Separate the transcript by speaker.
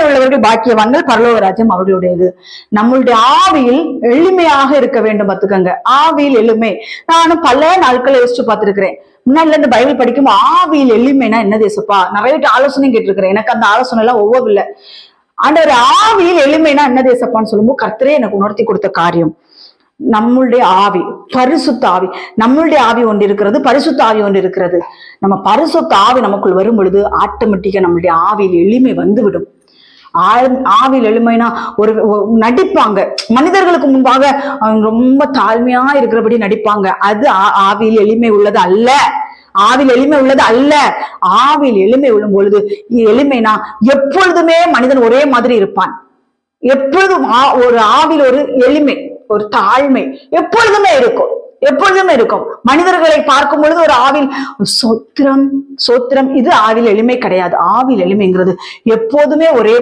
Speaker 1: உள்ளவர்கள் பாக்கியவான்கள், பரலோக ராஜ்யம் அவர்களுடையது. நம்மளுடைய ஆவியில் எளிமையாக இருக்க வேண்டும். பார்த்துக்கங்க, ஆவியில் எளிமை. நானும் பல நாட்களை யோசிச்சு பார்த்திருக்கிறேன். முன்னாடில இருந்து பைபிள் படிக்கும் ஆவியில் எளிமைனா என்ன தேசப்பா, நிறைய ஆலோசனையும் கேட்டிருக்கிறேன். எனக்கு அந்த ஆலோசனை எல்லாம் ஒவ்வொரு ஆண்டவர் ஆவியில் எளிமைனா என்ன தேசப்பான்னு சொல்லும்போது கர்த்தரே எனக்கு உணர்த்தி கொடுத்த காரியம், நம்மளுடைய ஆவி, பரிசுத்த ஆவி. நம்மளுடைய ஆவி ஒன்று இருக்கிறது, பரிசுத்த ஆவி ஒன்று இருக்கிறது. நம்ம பரிசுத்த ஆவி நமக்குள் வரும் பொழுது ஆட்டோமேட்டிக்கா நம்மளுடைய ஆவியில் எளிமை வந்துவிடும். ஆவியில் எளிமைனா ஒரு நடிப்பாங்க, மனிதர்களுக்கு முன்பாக அவங்க ரொம்ப தாழ்மையா இருக்கிறபடி நடிப்பாங்க. அது ஆவியில் எளிமை உள்ளது அல்ல. ஆவியில் எளிமை உள்ளது அல்ல. ஆவியில் எளிமை உள்ளும் பொழுது, எளிமைனா எப்பொழுதுமே மனிதன் ஒரே மாதிரி இருப்பான். எப்பொழுதும் ஒரு ஆவியில் ஒரு எளிமை, ஒரு தாழ்மை எப்பொழுதுமே இருக்கும், எப்பொழுதுமே இருக்கும். மனிதர்களை பார்க்கும் பொழுது ஒரு ஆவில் சோத்திரம் சோத்திரம், இது ஆவில் எளிமை கிடையாது. ஆவில் எளிமைங்கிறது எப்போதுமே ஒரே